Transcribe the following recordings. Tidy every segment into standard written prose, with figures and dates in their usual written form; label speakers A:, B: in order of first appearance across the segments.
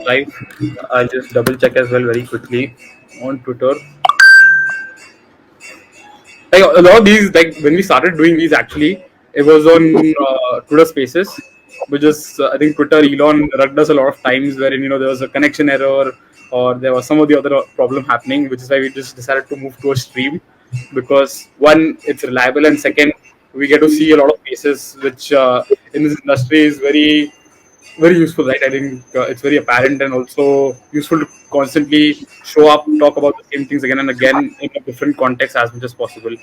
A: live. I'll just double check as well very quickly on Twitter. Like a lot of these, like when we started doing these, actually, it was on Twitter Spaces, which is I think Twitter Elon rugged us a lot of times wherein there was a connection error or there was some of the other problem happening, which is why we just decided to move to a stream because one, it's reliable, and second, we get to see a lot of faces, which in this industry is very useful, right? I think it's very apparent and also useful to constantly show up, talk about the same things again and again in a different context as much as possible.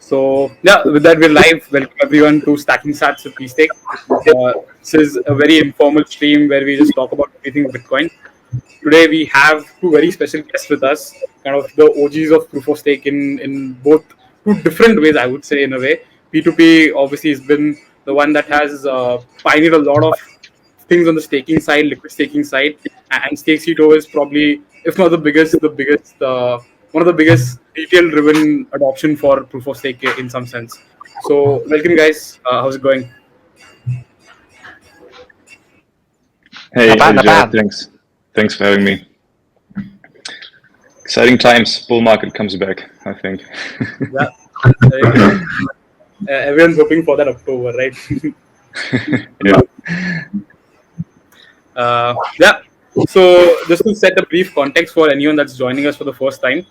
A: So yeah, with that we're live. Welcome everyone to Stacking Sats with pSTAKE. This is a very informal stream where we just talk about everything Bitcoin. Today we have two very special guests with us, kind of the OGs of proof of stake in both two different ways, I would say, in a way. P2P obviously has been the one that has pioneered a lot of things on the staking side, liquid staking side, and StakeCito is probably, if not one of the biggest retail-driven adoption for proof of stake in some sense. So, welcome, guys. How's it going?
B: Hey,
C: Not bad.
B: Thanks for having me. Exciting times. Bull market comes back, I think.
A: Yeah. Everyone's hoping for that October, right?
B: Yeah.
A: Yeah. So just to set a brief context for anyone that's joining us for the first time,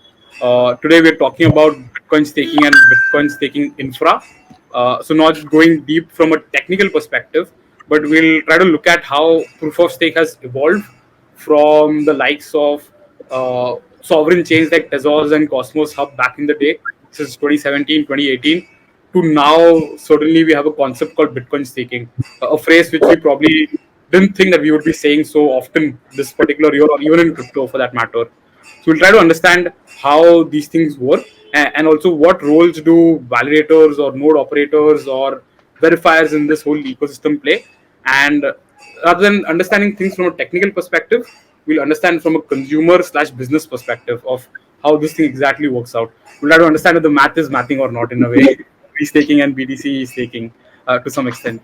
A: today we're talking about Bitcoin staking and Bitcoin staking infra. So not going deep from a technical perspective, but we'll try to look at how proof of stake has evolved from the likes of sovereign chains like Tezos and Cosmos Hub back in the day, since 2017, 2018, to now suddenly we have a concept called Bitcoin staking, a phrase which we probably didn't think that we would be saying so often this particular year or even in crypto for that matter. So we'll try to understand how these things work and also what roles do validators or node operators or verifiers in this whole ecosystem play. And rather than understanding things from a technical perspective, we'll understand from a consumer slash business perspective of how this thing exactly works out. We'll try to understand if the math is mathing or not in a way, restaking and BTC staking to some extent.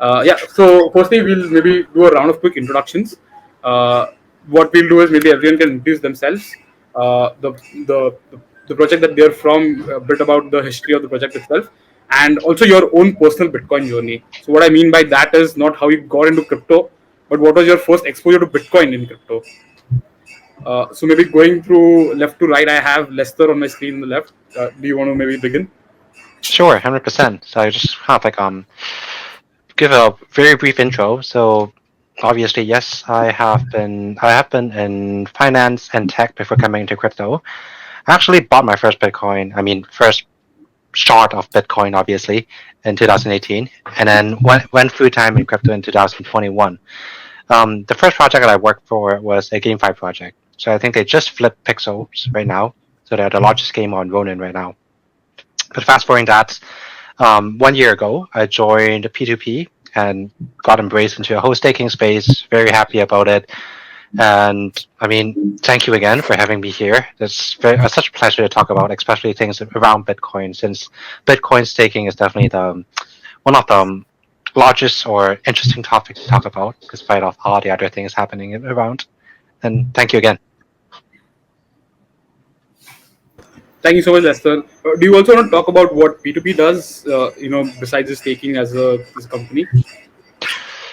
A: Yeah, so firstly, we'll maybe do a round of quick introductions. What we'll do is maybe everyone can introduce themselves, the project that they're from, a bit about the history of the project itself, and also your own personal Bitcoin journey. So what I mean by that is not how you got into crypto, but what was your first exposure to Bitcoin in crypto. So maybe going through left to right, I have Lester on my screen on the left. Do you want to maybe begin?
C: Sure, 100%. So I just kind of like give a very brief intro. So obviously, yes, I have been in finance and tech before coming into crypto. I actually bought my first Bitcoin. I mean, first short of Bitcoin, obviously, in 2018, and then went full time in crypto in 2021. The first project that I worked for was a GameFi project. So I think they just flipped Pixels right now. So they're the largest game on Ronin right now. But fast forwarding that, 1 year ago, I joined P2P and got embraced into a whole staking space. Very happy about it. And I mean, thank you again for having me here. It's such a pleasure to talk about, especially things around Bitcoin, since Bitcoin staking is definitely one of the largest or interesting topics to talk about, despite of all the other things happening around. And thank you again.
A: Thank you so much, Lester. Do you also want to talk about what P2P does, besides the staking as a company?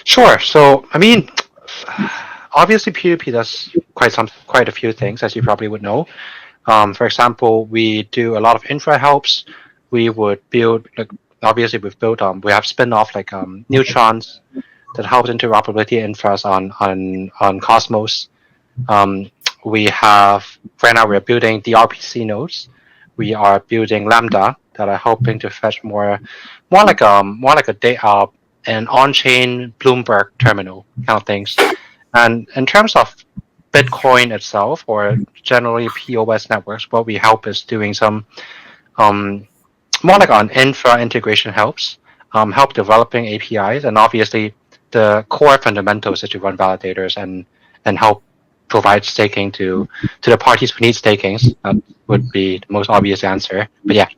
C: Sure. So, I mean, obviously P2P does quite a few things, as you probably would know. For example, we do a lot of infra helps. We would build, obviously we've built, we have spin-off neutrons that help interoperability infras on Cosmos. We have, right now we're building the RPC nodes. We are building Lambda that are helping to fetch more like a data, an on-chain Bloomberg terminal kind of things. And in terms of Bitcoin itself, or generally POS networks, what we help is doing some more like on infra integration helps, help developing APIs, and obviously the core fundamentals that you run validators and help provide staking to the parties who need stakings. That would be the most obvious answer. But yeah,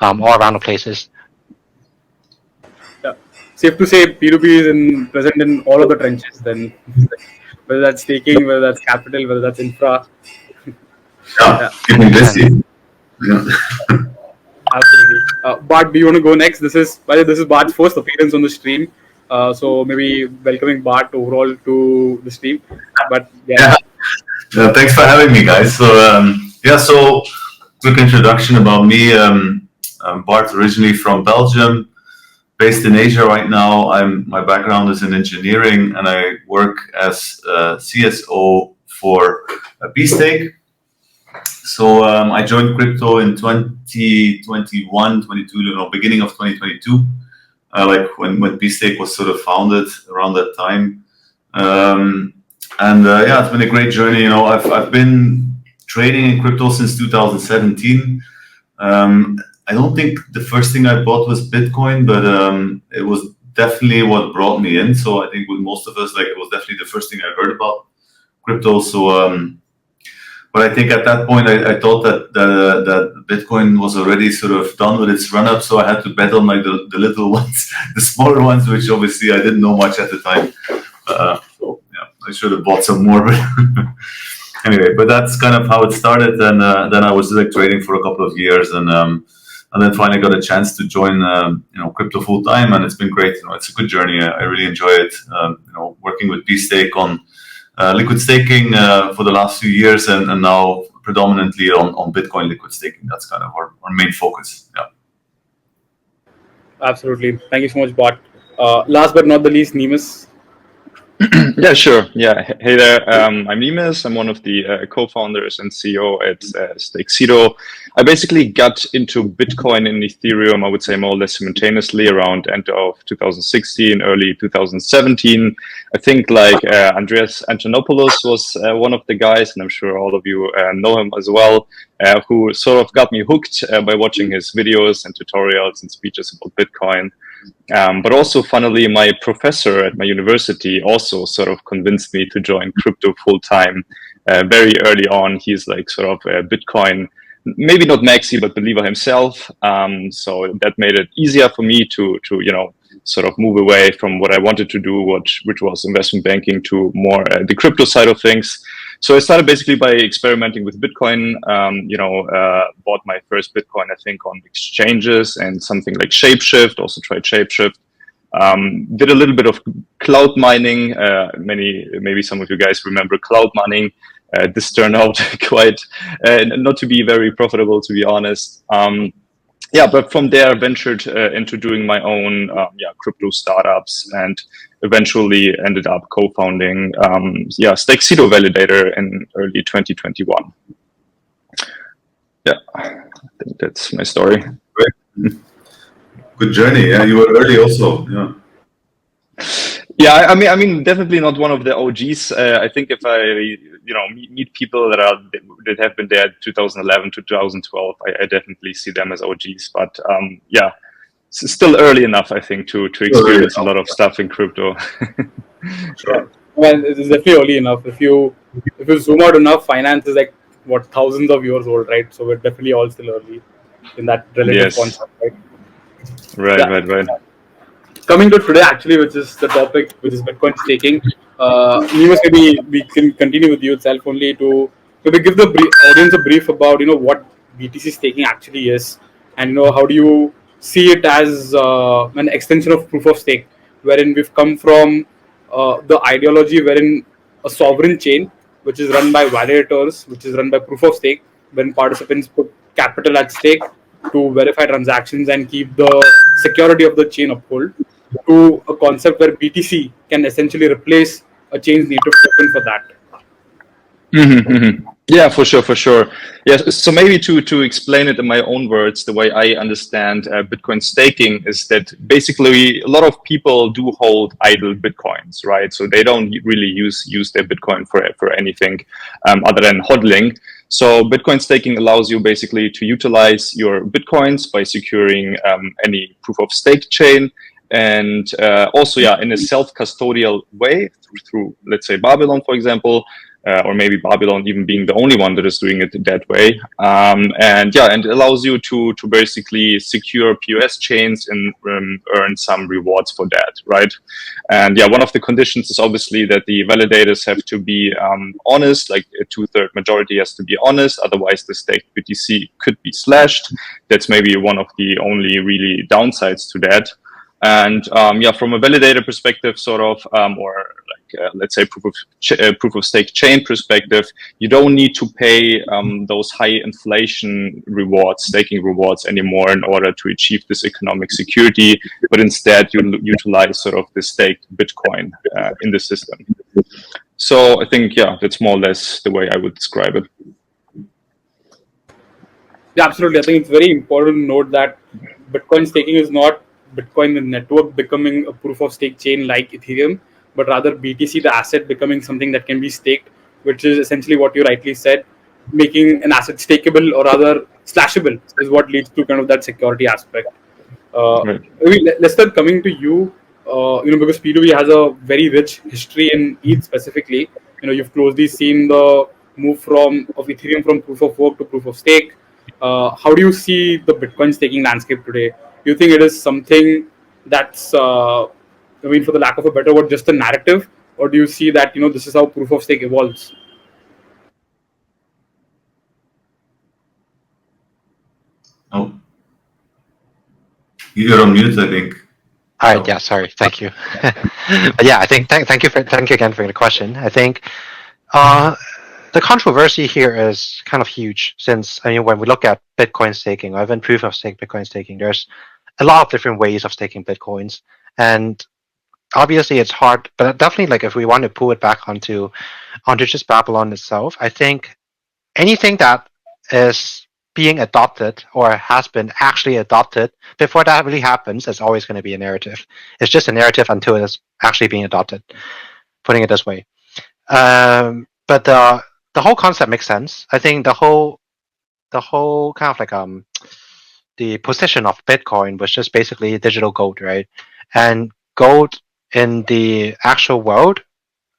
C: all around the places.
A: Yeah, safe to say P2P is present in all of the trenches then. whether that's staking, whether that's capital, whether that's infra.
D: Yeah, keep me busy. Yeah.
A: Absolutely. Bart, do you want to go next? By the way, this is Bart's first appearance on the stream. So maybe welcoming Bart overall to the stream. But yeah.
D: Thanks for having me, guys. So so quick introduction about me. I'm Bart, originally from Belgium, based in Asia right now. My background is in engineering, and I work as CSO for pSTAKE. So I joined crypto in 2021, 22, beginning of 2022, like when pSTAKE was sort of founded around that time. It's been a great journey. I've been trading in crypto since 2017. I don't think the first thing I bought was Bitcoin, but it was definitely what brought me in. So I think with most of us, it was definitely the first thing I heard about crypto. So, but I think at that point, I thought that Bitcoin was already sort of done with its run up. So I had to bet on the little ones, the smaller ones, which obviously I didn't know much at the time. I should have bought some more, but anyway, but that's kind of how it started. And then I was trading for a couple of years, and then finally got a chance to join crypto full time, and it's been great. It's a good journey. I really enjoy it. Working with pSTAKE on liquid staking for the last few years, and now predominantly on Bitcoin liquid staking. That's kind of our main focus. Yeah.
A: Absolutely. Thank you so much, Bart. Last but not the least, Nemus.
B: Yeah, sure. Yeah. Hey there. I'm Nemus. I'm one of the co-founders and CEO at StakeCito. I basically got into Bitcoin and Ethereum, I would say more or less simultaneously around end of 2016, early 2017. I think Andreas Antonopoulos was one of the guys, and I'm sure all of you know him as well, who sort of got me hooked by watching his videos and tutorials and speeches about Bitcoin. But also, funnily, my professor at my university also sort of convinced me to join crypto full time very early on. He's sort of a Bitcoin, maybe not maxi, but believer himself. So that made it easier for me to sort of move away from what I wanted to do, which was investment banking, to more the crypto side of things. So I started basically by experimenting with Bitcoin, bought my first Bitcoin, I think, on exchanges and something like Shapeshift, also tried Shapeshift. Did a little bit of cloud mining. Maybe some of you guys remember cloud mining. This turned out quite not to be very profitable, to be honest. But from there, I ventured into doing my own crypto startups, and eventually ended up co-founding StakeCito Validator in early 2021. Yeah, I think that's my story.
D: Great. Good journey. Yeah, you were early also. Yeah.
B: Yeah, I mean, definitely not one of the OGs. I think if I, meet people that have been there 2011 to 2012, I definitely see them as OGs. But it's still early enough, I think, to experience a lot of stuff in crypto.
A: Sure. Well, it is definitely early enough. If you zoom out enough, finance is thousands of years old, right? So we're definitely all still early in that relative concept, right?
B: Right.
A: Coming to today, actually, which is the topic, which is Bitcoin staking. Nemus, maybe we can continue with you itself only to maybe give the audience a brief about what BTC staking actually is, and how do you see it as an extension of proof of stake, wherein we've come from the ideology wherein a sovereign chain, which is run by validators, which is run by proof of stake, when participants put capital at stake to verify transactions and keep the security of the chain uphold, to a concept where BTC can essentially replace a chain's native token for that.
B: Yeah, for sure. Yes. So maybe to explain it in my own words, the way I understand Bitcoin staking is that basically a lot of people do hold idle Bitcoins, right? So they don't really use their Bitcoin for anything other than hodling. So Bitcoin staking allows you basically to utilize your Bitcoins by securing any proof of stake chain, and also in a self-custodial way through, let's say, Babylon, for example. or maybe Babylon even being the only one that is doing it that way. And it allows you to basically secure POS chains and earn some rewards for that, right? And yeah, one of the conditions is obviously that the validators have to be honest, like a 2/3 majority has to be honest, otherwise the staked BTC could be slashed. That's maybe one of the only really downsides to that. And from a validator perspective, sort of, or like let's say proof of stake chain perspective, you don't need to pay those high inflation rewards, staking rewards anymore in order to achieve this economic security, but instead you utilize sort of the staked Bitcoin in the system. So I think, that's more or less the way I would describe it.
A: Yeah, absolutely. I think it's very important to note that Bitcoin staking is not Bitcoin the network becoming a proof of stake chain like Ethereum, but rather BTC the asset becoming something that can be staked, which is essentially what you rightly said, making an asset stakeable or rather slashable is what leads to kind of that security aspect.
B: Right.
A: Let's start coming to you. Because P2P has a very rich history in ETH specifically. You've closely seen the move of Ethereum from proof of work to proof of stake. How do you see the Bitcoin staking landscape today? Do you think it is something that's, for the lack of a better word, just a narrative, or do you see that this is how proof of stake evolves?
D: Oh, you're on mute, I think.
C: All right. Yeah. Sorry. Thank you. But yeah, I think thank you again for the question. I think the controversy here is kind of huge, since when we look at Bitcoin staking or even proof of stake Bitcoin staking, there's a lot of different ways of staking Bitcoins, and obviously it's hard. But definitely, like if we want to pull it back onto just Babylon itself, I think anything that is being adopted or has been actually adopted before that really happens is always going to be a narrative. It's just a narrative until it's actually being adopted, putting it this way. But the whole concept makes sense. I think the whole kind of like the position of Bitcoin was just basically digital gold, right? And gold in the actual world,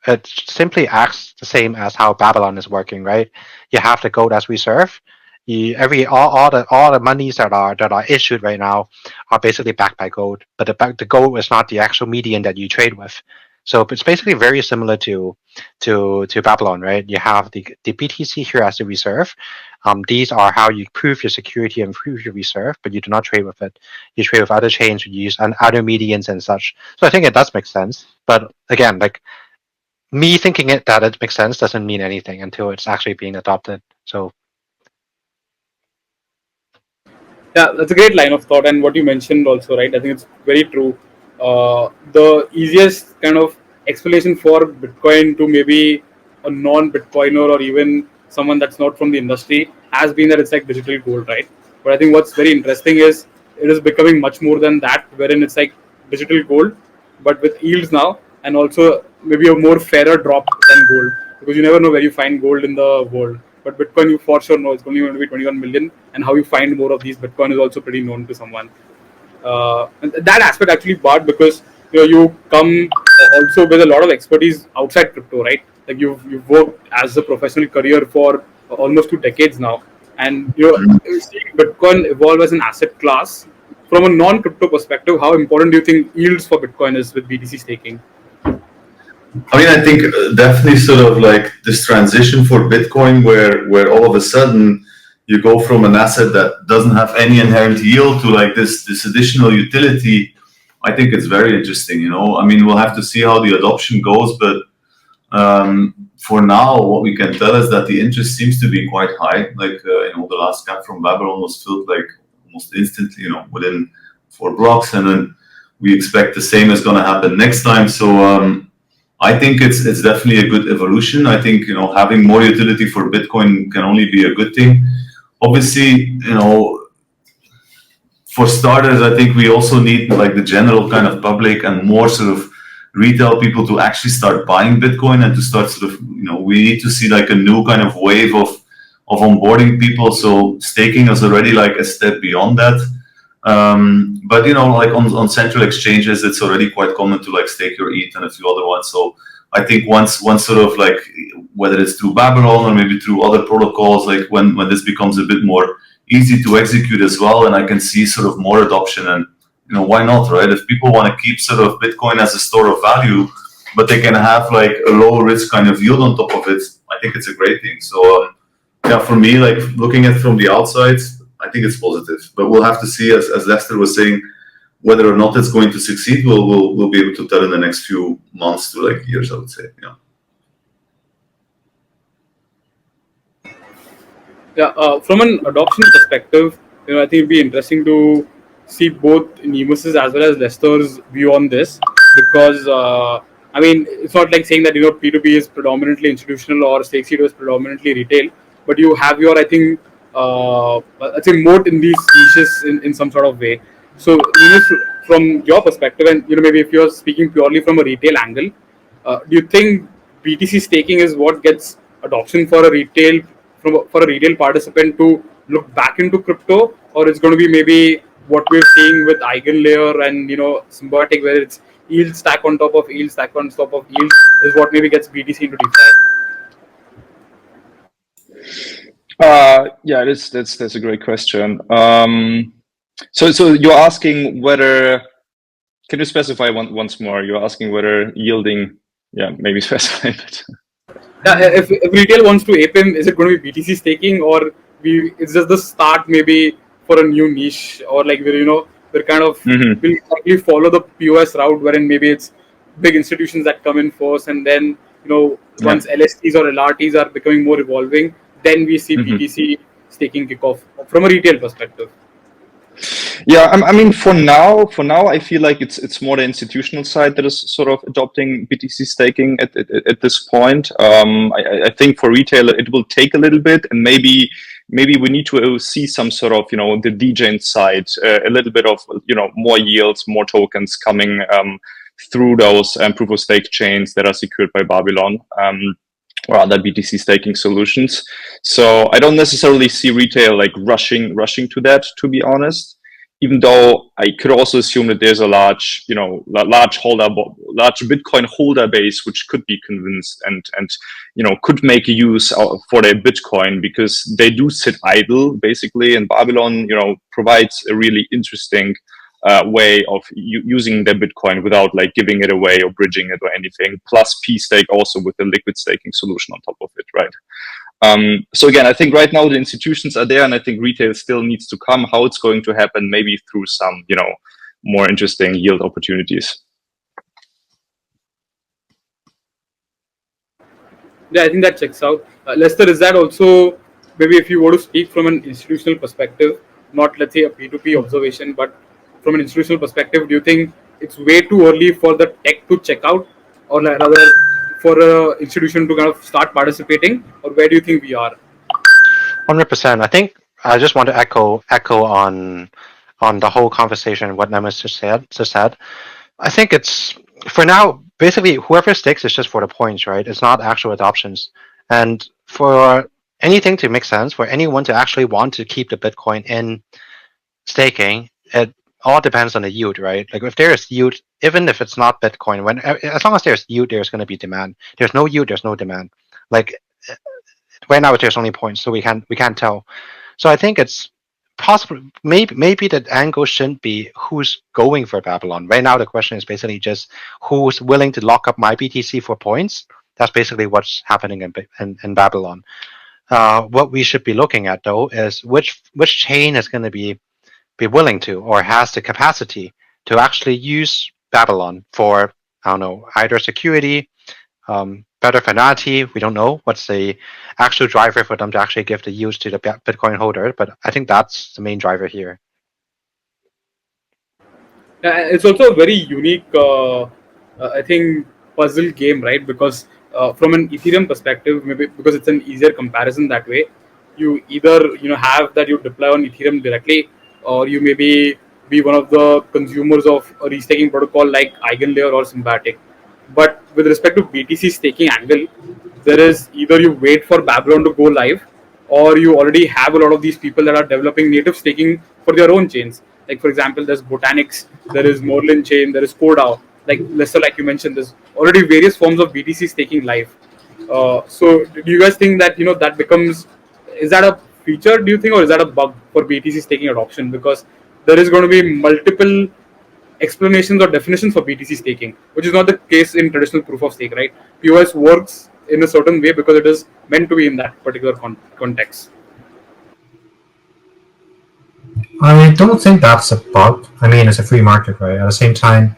C: it simply acts the same as how Babylon is working, right? You have the gold as reserve. All the monies that are issued right now are basically backed by gold, but the gold is not the actual median that you trade with. So it's basically very similar to Babylon, right? You have the BTC here as the reserve. These are how you prove your security and prove your reserve, but you do not trade with it. You trade with other chains, you use other medians and such. So I think it does make sense. But again, like me thinking that it makes sense doesn't mean anything until it's actually being adopted. So
A: yeah, that's a great line of thought, and what you mentioned also, right? I think it's very true. The easiest kind of explanation for Bitcoin to maybe a non-Bitcoiner or even someone that's not from the industry has been that it's like digital gold, right? But I think what's very interesting is it is becoming much more than that, wherein it's like digital gold, but with yields now, and also maybe a more fairer drop than gold, because you never know where you find gold in the world. But Bitcoin, you for sure know it's only going to be 21 million, and how you find more of these Bitcoin is also pretty known to someone. And that aspect actually bad, because you come also with a lot of expertise outside crypto, right? Like you've worked as a professional career for almost 2 decades now, and seeing Bitcoin evolve as an asset class from a non-crypto perspective. How important do you think yields for Bitcoin is with BTC staking?
D: I mean, I think definitely sort of like this transition for Bitcoin, where all of a sudden you go from an asset that doesn't have any inherent yield to like this additional utility. I think it's very interesting. I mean, we'll have to see how the adoption goes, but for now, what we can tell is that the interest seems to be quite high. Like the last cap from Babylon was filled like almost instantly, within 4 blocks, and then we expect the same is going to happen next time. So I think it's definitely a good evolution. I think having more utility for Bitcoin can only be a good thing. Obviously, for starters, I think we also need like the general kind of public and more sort of retail people to actually start buying Bitcoin and to start sort of we need to see like a new kind of wave of onboarding people. So staking is already like a step beyond that. But like on central exchanges, it's already quite common to like stake your ETH and a few other ones. So I think once sort of like whether it's through Babylon or maybe through other protocols, like when this becomes a bit more easy to execute as well, and I can see sort of more adoption. And why not, right? If people want to keep sort of Bitcoin as a store of value, but they can have like a low risk kind of yield on top of it, I think it's a great thing. So yeah, for me, like looking at it from the outside, I think it's positive. But we'll have to see, as Lester was saying, whether or not it's going to succeed. We'll be able to tell in the next few months to like years, I would say. Yeah.
A: Yeah, from an adoption perspective, I think it'd be interesting to see both Nemus's as well as Lester's view on this, because I mean, it's not like saying that P2P is predominantly institutional or StakeCito is predominantly retail, but you have your, I think, I'd say, moat in these niches in some sort of way. So, Nemus, from your perspective, and maybe if you're speaking purely from a retail angle, do you think BTC staking is what gets adoption for a retail participant to look back into crypto, or it's going to be maybe what we're seeing with EigenLayer and Symbiotic, where it's yield stack on top of yield stack on top of yield, is what maybe gets BTC into DeFi?
B: Yeah, that's a great question. So you're asking whether, can you specify once more? You're asking whether yielding, maybe specify it.
A: Yeah, if retail wants to ape him, is it going to be BTC staking, or it's just the start maybe for a new niche, or like we're kind of will likely follow the POS route, wherein maybe it's big institutions that come in first, and then once LSTs or LRTs are becoming more evolving, then we see BTC staking kick off from a retail perspective.
B: Yeah, I mean, for now, I feel like it's more the institutional side that is sort of adopting BTC staking at this point. I think for retail it will take a little bit, and maybe we need to see some sort of the DGen side, a little bit of more yields, more tokens coming through those proof of stake chains that are secured by Babylon. Or other BTC staking solutions. So I don't necessarily see retail like rushing to that, to be honest. Even though I could also assume that there's a large Bitcoin holder base which could be convinced and could make use for their Bitcoin, because they do sit idle basically, and Babylon provides a really interesting way of using their Bitcoin without like giving it away or bridging it or anything. Plus pSTAKE also with the liquid staking solution on top of it, right? So again, I think right now the institutions are there, and I think retail still needs to come. How it's going to happen, maybe through some more interesting yield opportunities.
A: Yeah, I think that checks out. Lester, is that also, maybe if you were to speak from an institutional perspective, not let's say a P2P observation, but from an institutional perspective, do you think it's way too early for the tech to check out, or rather for an institution to kind of start participating, or where do you think we are?
C: 100%. I think I just want to echo on the whole conversation what Nemus just said. I think it's, for now, basically whoever stakes is just for the points, right? It's not actual adoptions. And for anything to make sense, for anyone to actually want to keep the Bitcoin in staking, it all depends on the yield, right? Like if there is yield, even if it's not Bitcoin, as long as there's yield, there's going to be demand. There's no yield, there's no demand. Like right now, there's only points, so we can't tell. So I think it's possible. Maybe the angle shouldn't be who's going for Babylon. Right now, the question is basically just who's willing to lock up my BTC for points. That's basically what's happening in Babylon. What we should be looking at though is which chain is going to be willing to, or has the capacity to actually use Babylon for, I don't know, either security, better finality. We don't know what's the actual driver for them to actually give the yields to the Bitcoin holder, but I think that's the main driver here.
A: It's also a very unique, I think, puzzle game, right? Because from an Ethereum perspective, maybe because it's an easier comparison that way, you either have that you deploy on Ethereum directly, or you maybe be one of the consumers of a restaking protocol like EigenLayer or Symbiotic. But with respect to BTC staking angle, there is either you wait for Babylon to go live, or you already have a lot of these people that are developing native staking for their own chains. Like for example, there's Botanics, there is Merlin chain, there is Cobo. Like Lester, like you mentioned, there's already various forms of BTC staking live. So do you guys think that that becomes, is that a feature, do you think, or is that a bug for BTC staking adoption? Because there is going to be multiple explanations or definitions for BTC staking, which is not the case in traditional proof of stake, right? POS works in a certain way because it is meant to be in that particular context.
E: I don't think that's a bug. I mean, it's a free market, right? At the same time,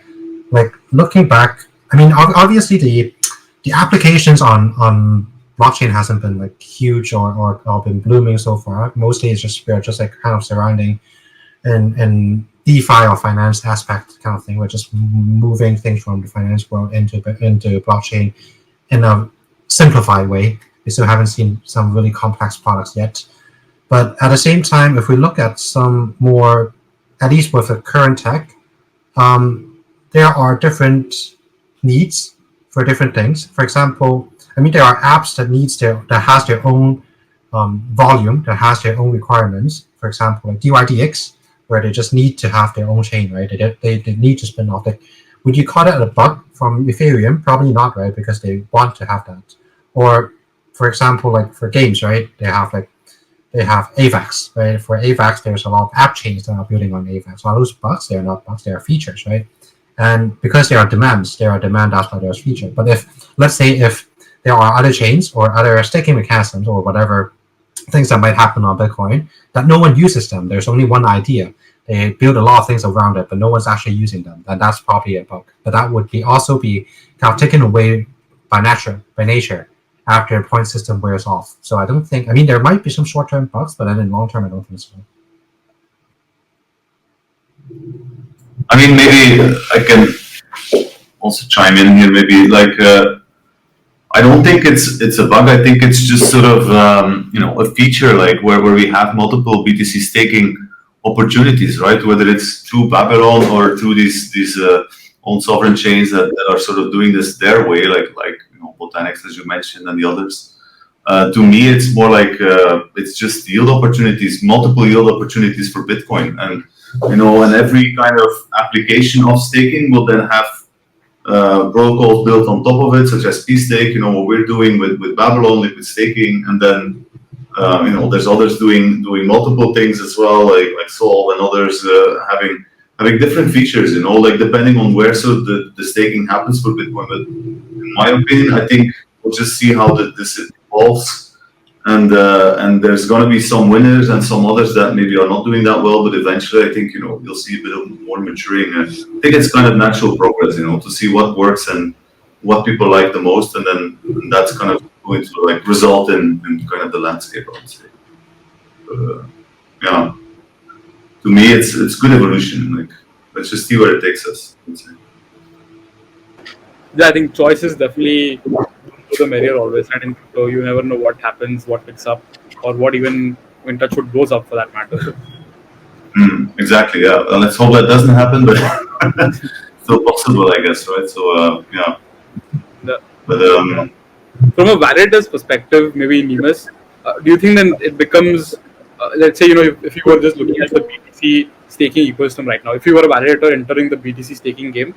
E: like looking back, I mean, obviously the applications on blockchain hasn't been like huge or been blooming so far. Mostly it's just we're just like kind of surrounding and DeFi or finance aspect kind of thing. We're just moving things from the finance world into blockchain in a simplified way. We still haven't seen some really complex products yet. But at the same time, if we look at some more, at least with the current tech, there are different needs for different things. For example, I mean, there are apps that has their own volume, that has their own requirements. For example, like DYDX, where they just need to have their own chain, right? They need to spin off. Would you call that a bug from Ethereum? Probably not, right? Because they want to have that. Or, for example, like for games, right? They have AVAX, right? For AVAX, there's a lot of app chains that are building on AVAX. So those bugs, they are not bugs, they are features, right? And because there are demands, that's why there's features. But let's say if there are other chains or other staking mechanisms or whatever things that might happen on Bitcoin that no one uses them, there's only one idea. They build a lot of things around it, but no one's actually using them. And that's probably a bug. But that would also be kind of taken away by nature, after the point system wears off. So I don't think, I mean, there might be some short-term bugs, but then in long term, I don't think so.
D: I mean, maybe I can also chime in here. Maybe like I don't think it's a bug. I think it's just sort of a feature like where we have multiple BTC staking opportunities, right? Whether it's through Babylon or through these own sovereign chains that are sort of doing this their way, like Botanix, as you mentioned, and the others. To me, it's more like it's just yield opportunities, multiple yield opportunities for Bitcoin, and and every kind of application of staking will then have protocols built on top of it, such as pSTAKE. What we're doing with Babylon, liquid staking, and then there's others doing multiple things as well, like Sol and others having different features. Like depending on where the staking happens for Bitcoin. But in my opinion, I think we'll just see how this evolves, and there's going to be some winners and some others that maybe are not doing that well. But eventually, I think you'll see a bit of more maturing. I think it's kind of natural progress, to see what works and what people like the most, and then that's kind of going to like result in kind of the landscape, I would say. But, yeah, to me, it's good evolution. Like, let's just see where it takes us.
A: Yeah, I think choice is definitely to the merrier always. I think so. You never know what happens, what picks up, or what even when touchwood goes up for that matter.
D: Exactly. Yeah. Well, let's hope that doesn't happen, but still possible, I guess. Right. So yeah. But
A: from a validator's perspective, maybe Nemus, do you think then it becomes, let's say, if you were just looking at the BTC staking ecosystem right now, if you were a validator entering the BTC staking game,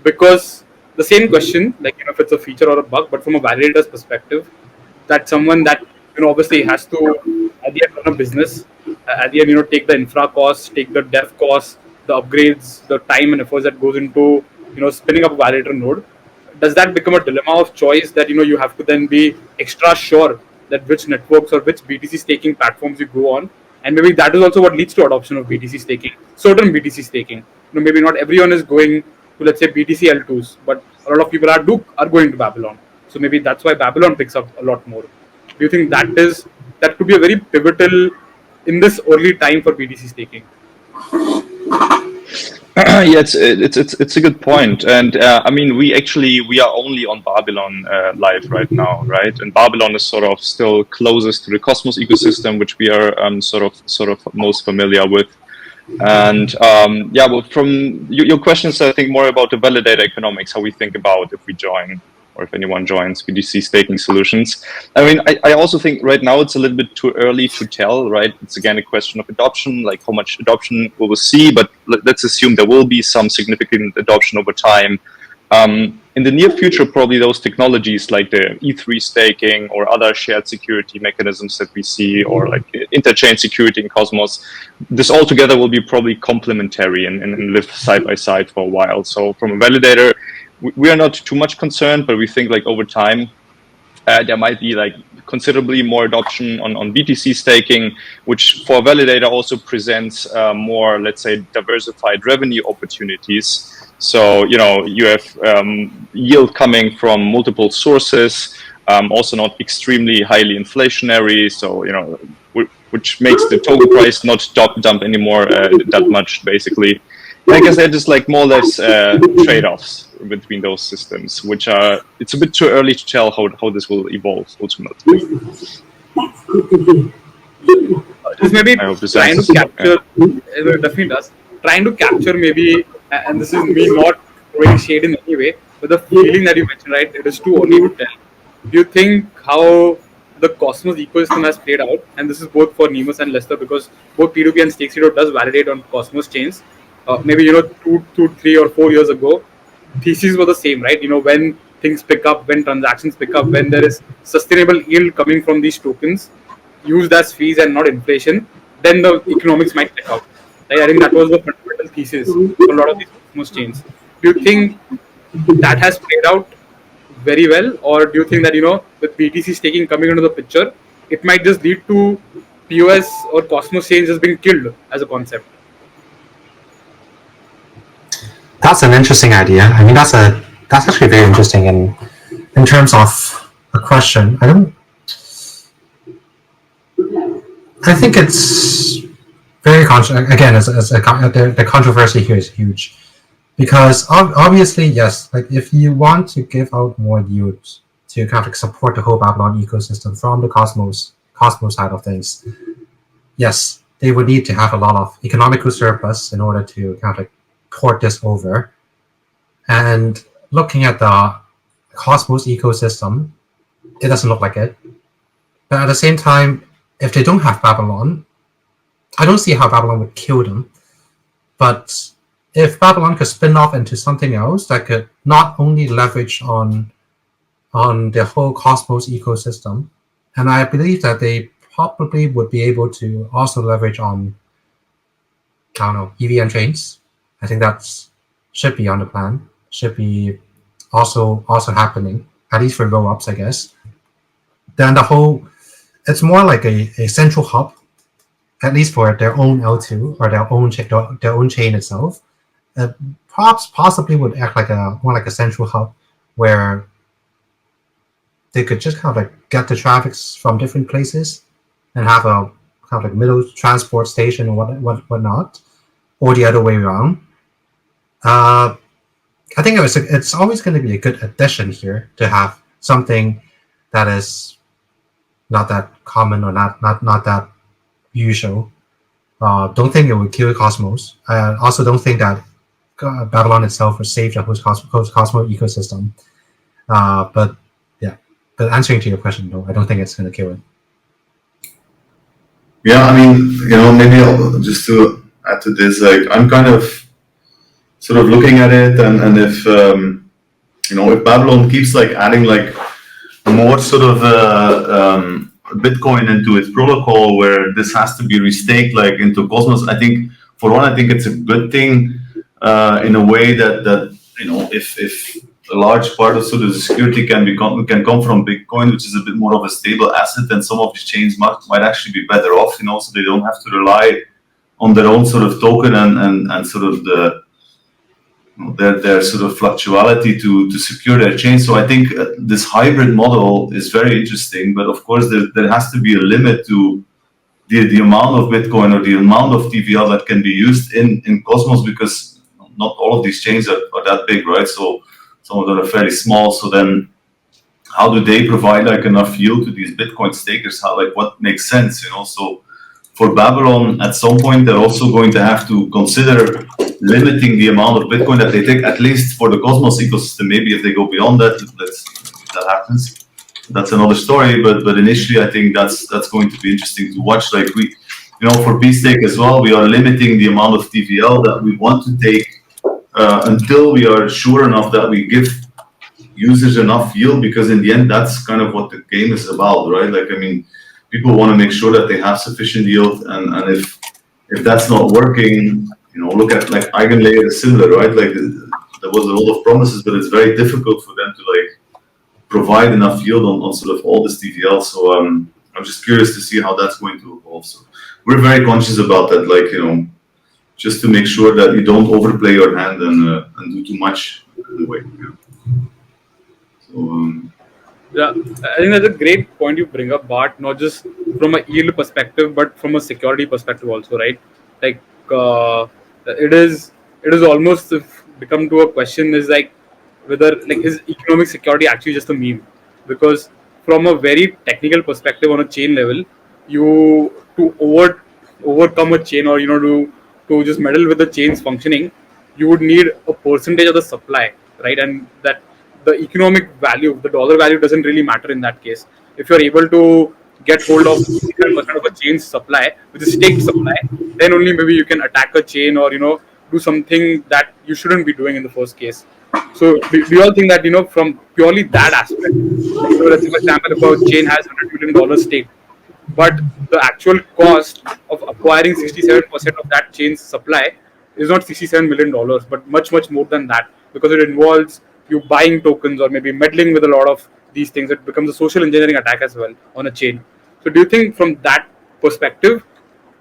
A: because the same question, like, if it's a feature or a bug, but from a validator's perspective, that someone that, obviously has to, at the end, run a business, at the end, take the infra costs, take the dev costs, the upgrades, the time and efforts that goes into, spinning up a validator node. Does that become a dilemma of choice that you have to then be extra sure that which networks or which BTC staking platforms you go on, and maybe that is also what leads to adoption of BTC staking, certain BTC staking. Maybe not everyone is going to, let's say, BTC L2s, but a lot of people are going to Babylon. So maybe that's why Babylon picks up a lot more. Do you think that could be a very pivotal in this early time for BTC staking?
B: Yeah, it's a good point, and I mean we are only on Babylon live right now, right? And Babylon is sort of still closest to the Cosmos ecosystem, which we are sort of most familiar with. And yeah, well, from your questions, I think more about the validator economics, how we think about if we join or if anyone joins BTC staking solutions. I mean, I also think right now it's a little bit too early to tell, right? It's again a question of adoption, like how much adoption we will see, but let's assume there will be some significant adoption over time. In the near future, probably those technologies like the E3 staking or other shared security mechanisms that we see, or like interchain security in Cosmos, this all together will be probably complementary and live side by side for a while. So from a validator, we are not too much concerned, but we think like over time, there might be like considerably more adoption on BTC staking, which for a validator also presents more, let's say, diversified revenue opportunities. So, you have yield coming from multiple sources, also not extremely highly inflationary. So, which makes the token price not dump anymore that much, basically. And I guess they're just like more or less trade-offs between those systems, which are, it's a bit too early to tell how this will evolve ultimately.
A: Just maybe
B: I hope this
A: trying to
B: answers-
A: capture, it definitely does, trying to capture maybe, and this is me not throwing shade in any way, but the feeling that you mentioned, right, it is too early to tell. Do you think how the Cosmos ecosystem has played out, and this is both for Nemus and Lester, because both P2P and StakeCito does validate on Cosmos chains. Maybe 2, 3 or 4 years ago, theses were the same, right? When things pick up, when transactions pick up, when there is sustainable yield coming from these tokens, used as fees and not inflation, then the economics might check out. Right? I think that was the fundamental thesis for a lot of these Cosmos chains. Do you think that has played out very well, or do you think that with BTC staking coming into the picture, it might just lead to POS or Cosmos chains just being killed as a concept?
E: That's an interesting idea. I mean, that's actually very interesting. And in terms of a question, I think it's very again, the controversy here is huge, because obviously, yes, like if you want to give out more yield to kind of like support the whole Babylon ecosystem from the Cosmos side of things, yes, they would need to have a lot of economical surplus in order to kind of like port this over. And looking at the Cosmos ecosystem, it doesn't look like it. But at the same time, if they don't have Babylon, I don't see how Babylon would kill them. But if Babylon could spin off into something else that could not only leverage on the whole Cosmos ecosystem, and I believe that they probably would be able to also leverage on, I don't know, EVM chains. I think that should be on the plan. Should be also happening, at least for roll-ups, I guess. Then it's more like a central hub, at least for their own L2 or their own chain itself. Possibly would act like more like a central hub where they could just kind of like get the traffics from different places and have a kind of like middle transport station or whatnot, or the other way around. I think it's always going to be a good addition here to have something that is not that common or not that usual. Don't think it would kill Cosmos. I also don't think that Babylon itself would save the whole Cosmos ecosystem. But answering to your question, no, I don't think it's going to kill it.
D: Yeah, I mean, maybe just to add to this, like I'm kind of sort of looking at it, and if if Babylon keeps like adding like more sort of Bitcoin into its protocol, where this has to be restaked like into Cosmos, I think it's a good thing in a way that if a large part of sort of the security can come from Bitcoin, which is a bit more of a stable asset, then some of these chains might actually be better off, so they don't have to rely on their own sort of token and sort of their sort of fluctuality to secure their chain. So I think this hybrid model is very interesting, but of course there has to be a limit to the amount of Bitcoin or the amount of TVL that can be used in Cosmos, because not all of these chains are that big, right? So some of them are fairly small. So then how do they provide like enough yield to these Bitcoin stakers? What makes sense, So for Babylon, at some point, they're also going to have to consider limiting the amount of Bitcoin that they take, at least for the Cosmos ecosystem. Maybe if they go beyond that, that happens, that's another story. But initially, I think that's going to be interesting to watch. Like for pSTAKE as well, we are limiting the amount of TVL that we want to take until we are sure enough that we give users enough yield, because in the end, that's kind of what the game is about, right? Like, I mean, people want to make sure that they have sufficient yield, and if that's not working, you know, look at like Eigenlayer is similar, right? Like there was a lot of promises, but it's very difficult for them to like provide enough yield on sort of all this TVL. So I'm just curious to see how that's going to evolve. So we're very conscious about that, like, you know, just to make sure that you don't overplay your hand and do too much in a way. So,
A: yeah, I think that's a great point you bring up, Bart. Not just from a yield perspective, but from a security perspective also, right? Like it is almost become to a question is like whether like is economic security actually just a meme? Because from a very technical perspective on a chain level, you to overcome a chain, or to just meddle with the chain's functioning, you would need a percentage of the supply, right? And that the economic value, the dollar value, doesn't really matter in that case. If you're able to get hold of 67% of a chain's supply, which is staked supply, then only maybe you can attack a chain, or do something that you shouldn't be doing in the first case. So do you all think that from purely that aspect, let's say for example, if a chain has $100 million stake, but the actual cost of acquiring 67% of that chain's supply is not $67 million, but much more than that, because it involves you buying tokens or maybe meddling with a lot of these things. It becomes a social engineering attack as well on a chain. So do you think from that perspective,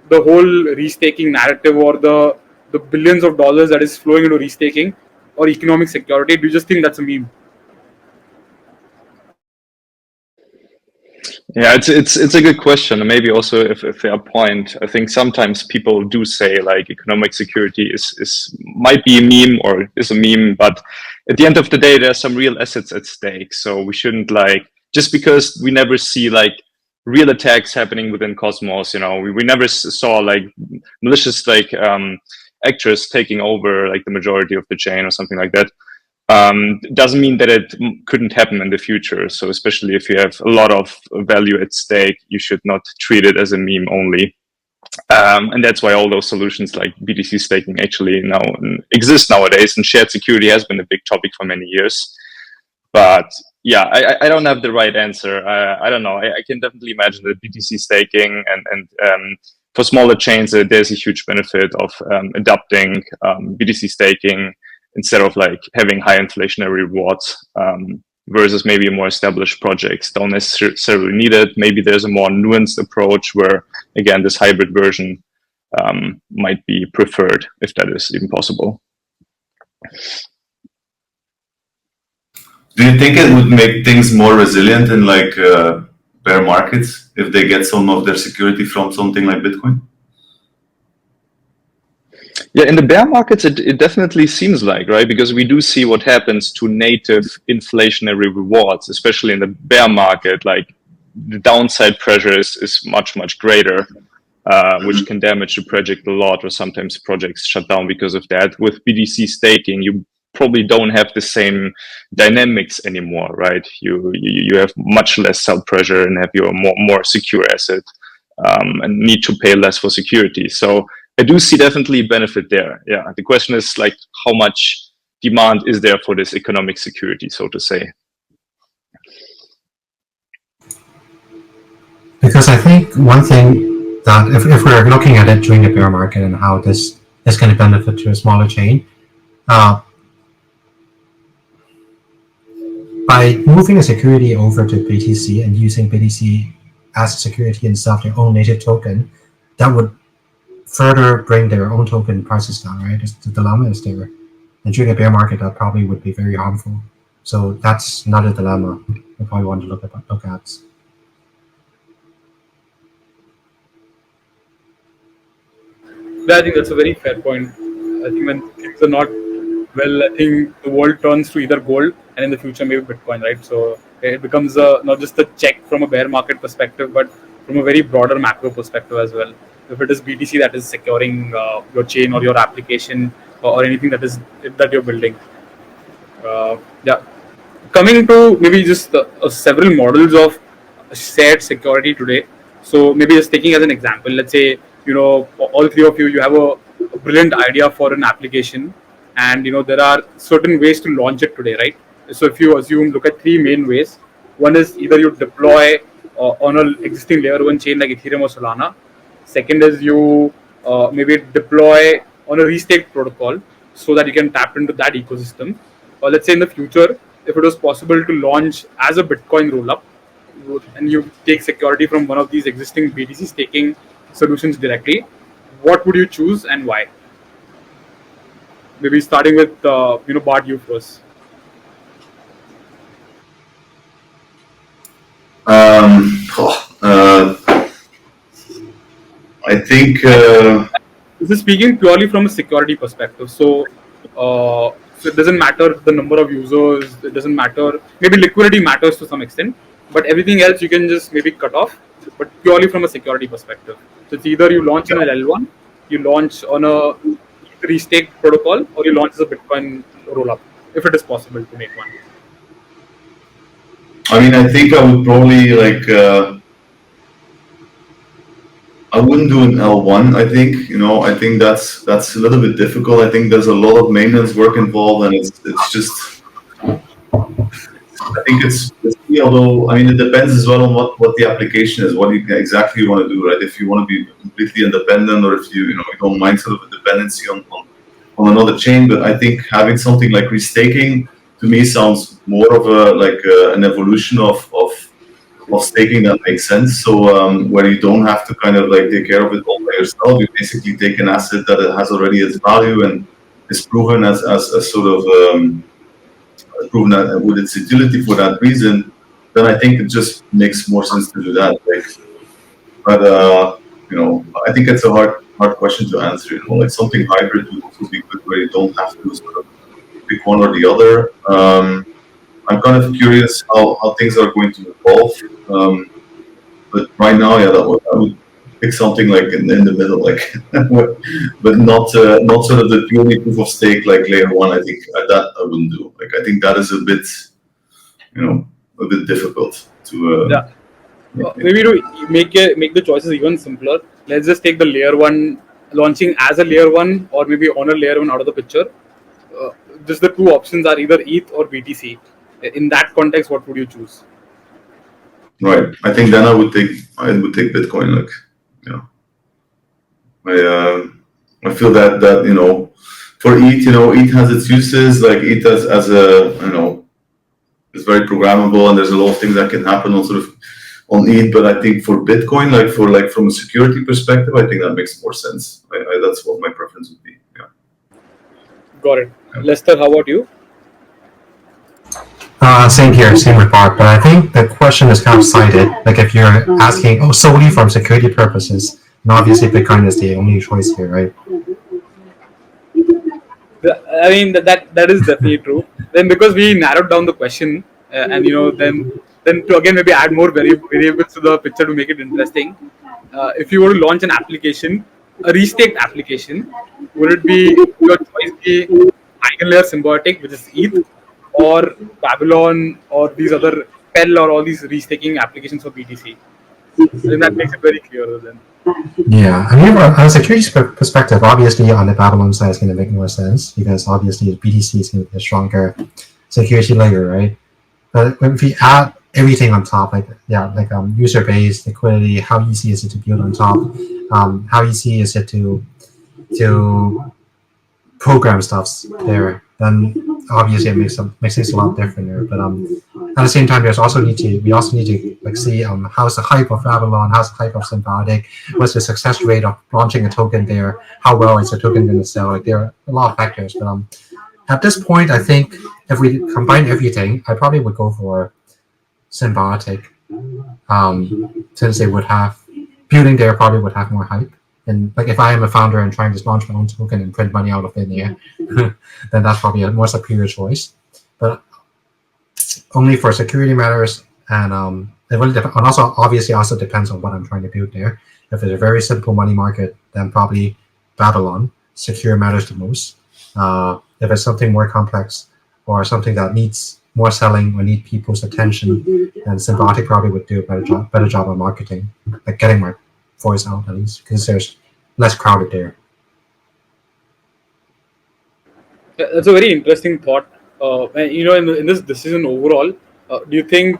A: the whole restaking narrative, or the billions of dollars that is flowing into restaking or economic security, do you just think that's a meme?
B: Yeah, it's a good question, and maybe also a fair point. I think sometimes people do say like economic security is might be a meme or is a meme, but at the end of the day, there's some real assets at stake. So we shouldn't like, just because we never see like real attacks happening within Cosmos. We never saw like malicious like actors taking over like the majority of the chain or something like that. Doesn't mean that it couldn't happen in the future. So especially if you have a lot of value at stake, you should not treat it as a meme only. And that's why all those solutions like BTC staking actually now exist nowadays. And shared security has been a big topic for many years. But yeah, I don't have the right answer. I don't know. I can definitely imagine that BTC staking and for smaller chains, there's a huge benefit of adopting BTC staking instead of like having high inflationary rewards, versus maybe more established projects don't necessarily need it. Maybe there's a more nuanced approach where, again, this hybrid version might be preferred, if that is even possible.
D: do you think it would make things more resilient in like bear markets if they get some of their security from something like Bitcoin?
B: Yeah, in the bear markets, it definitely seems like, right? Because we do see what happens to native inflationary rewards, especially in the bear market. Like the downside pressure is much greater, which can damage the project a lot, or sometimes projects shut down because of that. With BTC staking, you probably don't have the same dynamics anymore, right? You have much less sell pressure and have your more secure asset, and need to pay less for security. So I do see definitely benefit there. Yeah, the question is like how much demand is there for this economic security, so to say.
E: Because I think one thing that if we're looking at it during the bear market and how this is going to benefit to a smaller chain, by moving a security over to BTC and using BTC as a security instead of their own native token, that would further bring their own token prices down, right? The dilemma is there. And during a bear market, that probably would be very harmful. So that's not a dilemma we probably want to look at.
A: Yeah, I think that's a very fair point. I think when things are not well, I think the world turns to either gold and in the future maybe Bitcoin, right? So it becomes not just a check from a bear market perspective, but from a very broader macro perspective as well. If it is BTC that is securing your chain or your application or anything that you're building. Yeah. Coming to maybe just several models of shared security today. So maybe just taking as an example, let's say all three of you have a brilliant idea for an application, and there are certain ways to launch it today, right? So if you look at three main ways. One is either you deploy on an existing layer 1 chain like Ethereum or Solana. Second is you maybe deploy on a restaked protocol so that you can tap into that ecosystem. Or let's say in the future, if it was possible to launch as a Bitcoin rollup, and you take security from one of these existing BTC staking solutions directly, what would you choose and why? Maybe starting with Bart, you first.
D: I think
A: This is speaking purely from a security perspective. So it doesn't matter the number of users. It doesn't matter. Maybe liquidity matters to some extent, but everything else you can just maybe cut off. But purely from a security perspective. So it's either you launch on an L1, you launch on a restake protocol, or you launch as a Bitcoin rollup, if it is possible to make one.
D: I mean, I think I would probably I wouldn't do an L1. I think I think that's a little bit difficult. I think there's a lot of maintenance work involved, and it's just. I think it's although I mean it depends as well on what the application is, what you exactly want to do, right? If you want to be completely independent, or if you don't mind sort of a dependency on another chain. But I think having something like restaking to me sounds more of an evolution of staking that makes sense. So where you don't have to kind of take care of it all by yourself, you basically take an asset that it has already its value and is proven as a sort of proven that with its utility for that reason. Then I think it just makes more sense to do that. But I think it's a hard question to answer. Like something hybrid would also be good, where you don't have to sort of pick one or the other. I'm kind of curious how things are going to evolve. But right now, yeah, I would pick something like in the middle, but not sort of the purely proof of stake like layer 1. I think that I wouldn't do. I think that is a bit difficult to.
A: Yeah. Maybe to make the choices even simpler, let's just take the layer 1 launching as a layer 1, or maybe on a layer 1 out of the picture. Just the two options are either ETH or BTC. In that context, what would you choose?
D: Right. I think then I would take Bitcoin. I feel that for ETH, ETH has its uses. Like ETH as a it's very programmable, and there's a lot of things that can happen on ETH. But I think for Bitcoin, from a security perspective, I think that makes more sense. That's what my preference would be. Yeah.
A: Got it. Lester, how about you?
E: Same here, same with Bart, but I think the question is kind of sided. Like if you're asking solely from security purposes, and obviously Bitcoin is the only choice here, right?
A: I mean that is definitely true. Then because we narrowed down the question, and then to again maybe add more variables to the picture to make it interesting. If you were to launch an application, a restaked application, would it be your choice be EigenLayer Symbiotic, which is ETH, or Babylon, or these other PEL, or all these restaking applications for BTC? I think that makes it very clear then.
E: Yeah, I mean, on a security perspective, obviously on the Babylon side, it's going to make more sense because obviously BTC is going to be a stronger security layer, right? But if we add everything on top, user base, liquidity, how easy is it to build on top? How easy is it to program stuff there? Then obviously it makes things a lot different there. But at the same time, we also need to see how's the hype of Babylon, how's the hype of Symbiotic, what's the success rate of launching a token there, how well is the token going to sell? There are a lot of factors. But at this point, I think if we combine everything, I probably would go for Symbiotic, since they would have building there probably would have more hype. And if I am a founder and trying to launch my own token and print money out of thin air, then that's probably a more superior choice. But only for security matters, and it really and also obviously also depends on what I'm trying to build there. If it's a very simple money market, then probably Babylon. Secure matters the most. If it's something more complex or something that needs more selling or need people's attention, then Symbiotic probably would do a better job on marketing, like getting my voice out at least, because there's less crowded there.
A: That's a very interesting thought. And, in this decision overall, do you think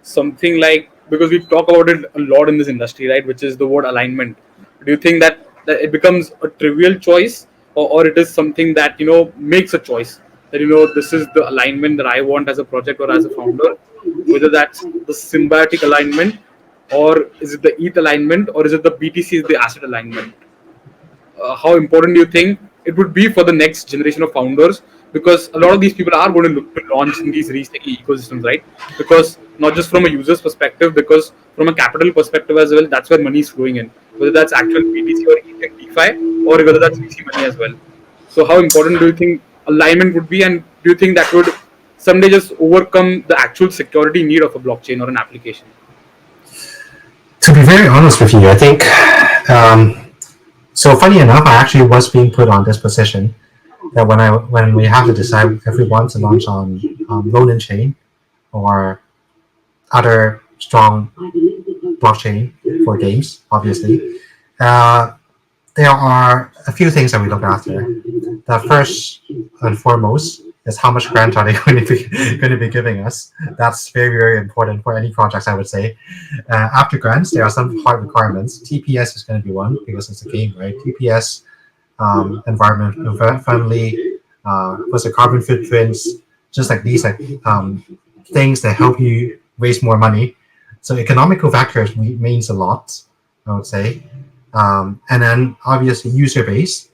A: something like, because we talk about it a lot in this industry, right, which is the word alignment? Do you think that it becomes a trivial choice, or it is something that makes a choice that this is the alignment that I want as a project or as a founder, whether that's the symbiotic alignment, or is it the ETH alignment, or is it the BTC is the asset alignment? How important do you think it would be for the next generation of founders? Because a lot of these people are going to look to launch in these restaking ecosystems, right? Because not just from a user's perspective, because from a capital perspective as well, that's where money is flowing in. Whether that's actual BTC or ETH DeFi, or whether that's VC money as well. So, how important do you think alignment would be, and do you think that would someday just overcome the actual security need of a blockchain or an application?
E: To be very honest with you, I think. So funny enough, I actually was being put on this position that when we have to decide if we want to launch on Ronin chain or other strong blockchain for games, obviously, there are a few things that we look after. The first and foremost is how much grant are they going to be giving us. That's very, very important for any projects, I would say. After grants, there are some hard requirements. TPS is going to be one because it's a game, right? TPS, environment friendly, what's the carbon footprints, just like these things that help you raise more money. So economical factors means a lot, I would say. And then obviously user base.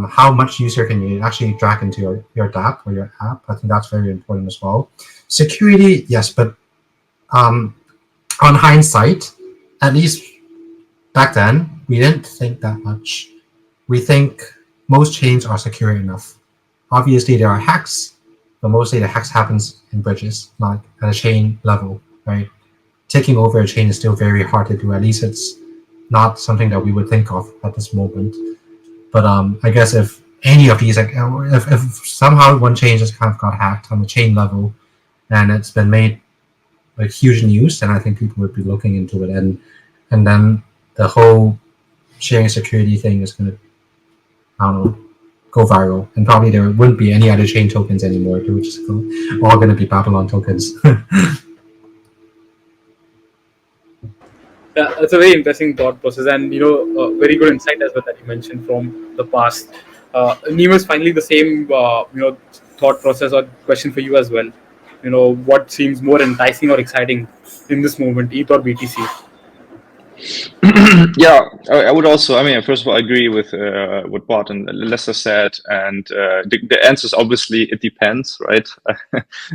E: How much user can you actually drag into your DApp or your app? I think that's very important as well. Security, yes, but on hindsight, at least back then, we didn't think that much. We think most chains are secure enough. Obviously, there are hacks, but mostly the hacks happens in bridges, not at a chain level, right? Taking over a chain is still very hard to do. At least it's not something that we would think of at this moment. But I guess if any of these, if somehow one chain just kind of got hacked on the chain level, and it's been made like huge news, then I think people would be looking into it, and then the whole sharing security thing is going to, I don't know, go viral, and probably there wouldn't be any other chain tokens anymore. They would just all going to be Babylon tokens.
A: Yeah, that's a very interesting thought process, and very good insight as well that you mentioned from the past. Neem, finally the same thought process or question for you as well. What seems more enticing or exciting in this moment, ETH or BTC?
B: Yeah, I would also. I mean, first of all, I agree with what Bart and Lester said, and the answer is obviously it depends, right?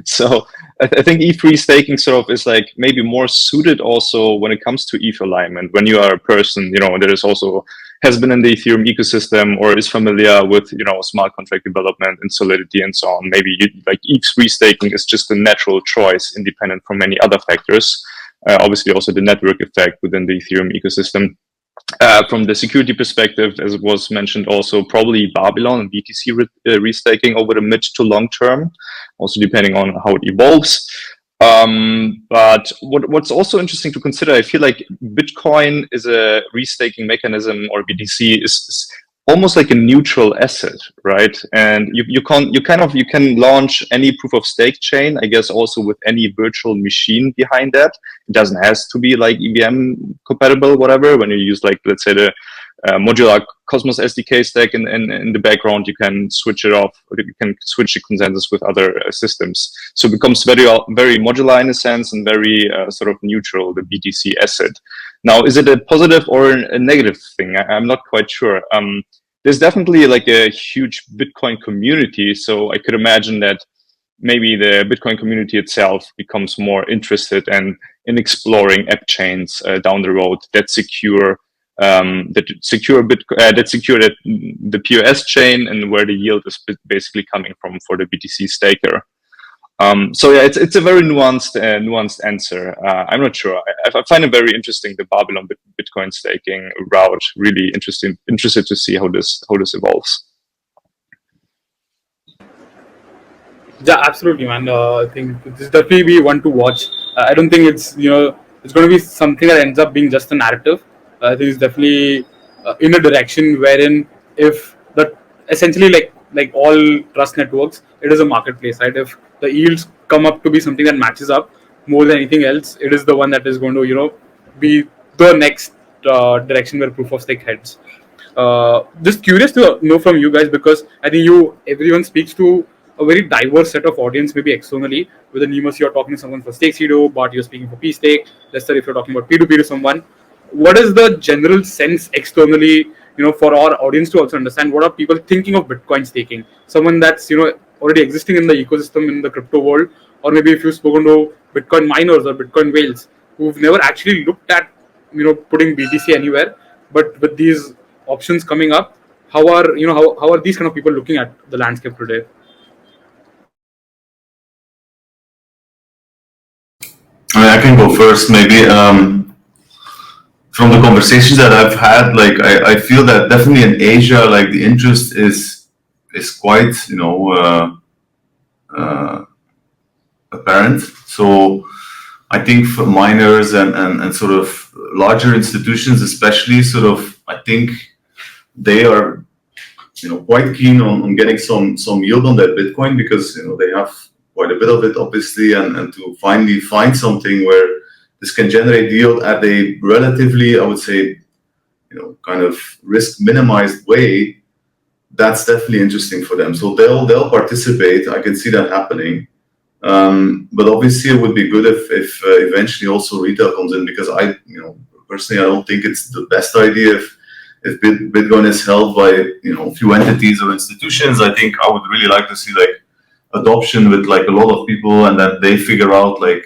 B: So I think ETH staking sort of is like maybe more suited also when it comes to ETH alignment. When you are a person, that is also has been in the Ethereum ecosystem or is familiar with smart contract development and Solidity and so on. Maybe like ETH staking is just a natural choice, independent from many other factors. Obviously, also the network effect within the Ethereum ecosystem. From the security perspective, as was mentioned, also probably Babylon and BTC restaking over the mid to long term, also depending on how it evolves. But what's also interesting to consider, I feel like Bitcoin is a restaking mechanism, or BTC is almost like a neutral asset, right? And you can launch any proof of stake chain, I guess, also with any virtual machine behind that. It doesn't have to be like EVM compatible, whatever. When you use like, let's say, the modular Cosmos SDK stack in the background, you can switch it off, or you can switch the consensus with other systems. So it becomes very, very modular in a sense, and very sort of neutral, the BTC asset. Now, is it a positive or a negative thing? I'm not quite sure. There's definitely like a huge Bitcoin community, so I could imagine that maybe the Bitcoin community itself becomes more interested in exploring app chains down the road that secure the POS chain, and where the yield is basically coming from for the BTC staker. So yeah, it's a very nuanced answer. I'm not sure. I find it very interesting, the Babylon Bitcoin staking route. Really interested to see how this evolves.
A: Yeah, absolutely, man. I think this definitely be one to watch. I don't think it's it's going to be something that ends up being just a narrative. I think it's definitely in a direction wherein if that essentially like like all trust networks, it is a marketplace, right? If the yields come up to be something that matches up more than anything else, it is the one that is going to be the next direction where proof of stake heads. Just curious to know from you guys, because I think everyone speaks to a very diverse set of audience, maybe externally. With the Nemus, you're talking to someone for StakeCito, but you're speaking for pSTAKE. Lester, if you're talking about P2P to someone, what is the general sense externally, for our audience to also understand what are people thinking of Bitcoin staking? Someone that's already existing in the ecosystem in the crypto world, or maybe if you've spoken to Bitcoin miners or Bitcoin whales who've never actually looked at putting BTC anywhere, but with these options coming up, how are these kind of people looking at the landscape today?
D: I can go first, maybe. From the conversations that I've had, like I feel that definitely in Asia, like the interest is quite apparent. So I think for miners and sort of larger institutions, especially, sort of, I think they are quite keen on getting some yield on that Bitcoin, because they have quite a bit of it, obviously, and to finally find something where this can generate yield at a relatively, I would say, kind of risk minimized way, that's definitely interesting for them. So they'll participate. I can see that happening. But obviously it would be good if eventually also retail comes in, because personally, I don't think it's the best idea if Bitcoin is held by a few entities or institutions. I think I would really like to see like adoption with like a lot of people, and that they figure out like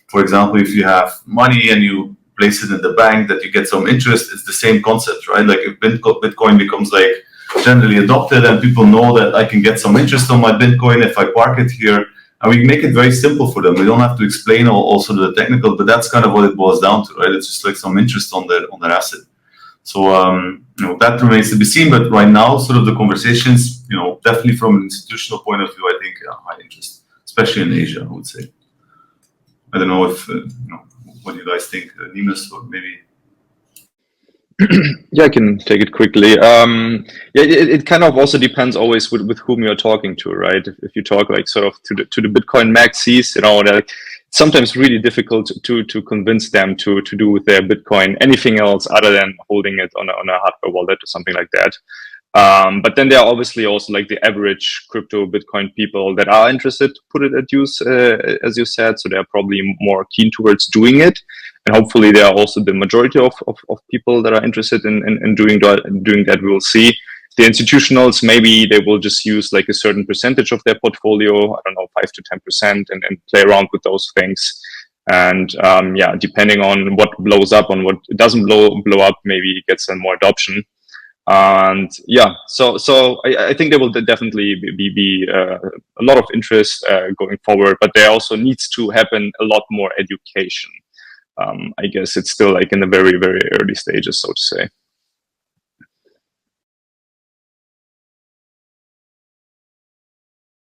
D: for example, if you have money and you place it in the bank, that you get some interest. It's the same concept, right? Like if Bitcoin becomes like generally adopted and people know that I can get some interest on my Bitcoin if I park it here, and we make it very simple for them. We don't have to explain also the technical, but that's kind of what it boils down to, right? It's just like some interest on their asset. So that remains to be seen. But right now, sort of the conversations, definitely from an institutional point of view, I think high interest, especially in Asia, I would say. I don't know if what do you guys think, Nemus, or maybe.
B: Yeah, I can take it quickly. It kind of also depends always with whom you're talking to, right? If you talk like sort of to the Bitcoin maxis, they're sometimes really difficult to convince them to do with their Bitcoin anything else other than holding it on a hardware wallet or something like that. But then there are obviously also like the average crypto Bitcoin people that are interested to put it at use, as you said. So they're probably more keen towards doing it. And hopefully there are also the majority of people that are interested in doing that. We'll see. The institutionals, maybe they will just use like a certain percentage of their portfolio, I don't know, 5 to 10%, and play around with those things. And depending on what blows up, on what doesn't blow up, maybe it gets some more adoption. And so I think there will definitely be a lot of interest going forward, but there also needs to happen a lot more education. I guess it's still like in the very, very early stages, so to say.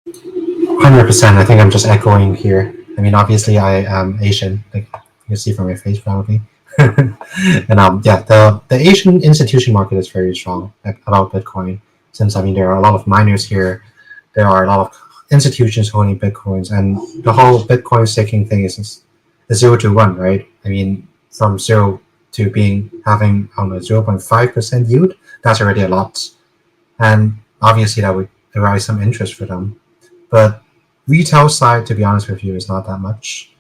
E: 100%. I think I'm just echoing here. I mean, obviously, I am Asian, like you can see from my face, probably. And the Asian institution market is very strong about Bitcoin, since there are a lot of miners here, there are a lot of institutions holding Bitcoins, and the whole Bitcoin staking thing is 0 to 1, right? I mean, from 0 to having 0.5% yield, that's already a lot, and obviously that would arise some interest for them. But retail side, to be honest with you, is not that much.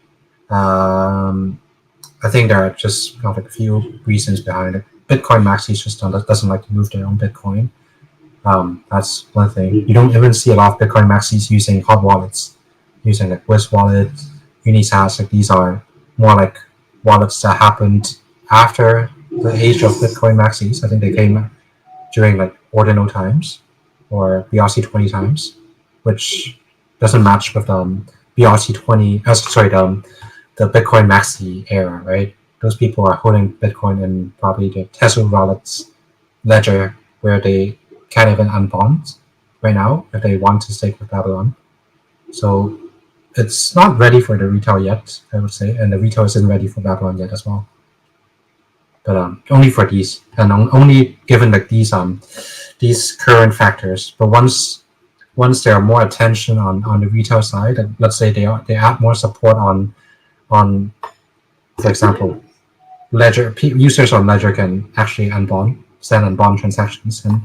E: I think there are just a few reasons behind it. Bitcoin maxis just doesn't like to move their own Bitcoin. That's one thing. You don't even see a lot of Bitcoin maxis using hot wallets, using like Wiz Wallet, Unisat. Like these are more like wallets that happened after the age of Bitcoin maxis. I think they came during like ordinal times or BRC20 times, which doesn't match with BRC20. The Bitcoin maxi era, right? Those people are holding Bitcoin in probably the Tesla wallets ledger, where they can't even unbond right now if they want to stake with Babylon. So it's not ready for the retail yet, I would say, and the retail isn't ready for Babylon yet as well. But only for these, and only given like these these current factors. But once there are more attention on the retail side, and let's say they add more support on for example, Ledger users on Ledger can actually send and bond transactions, and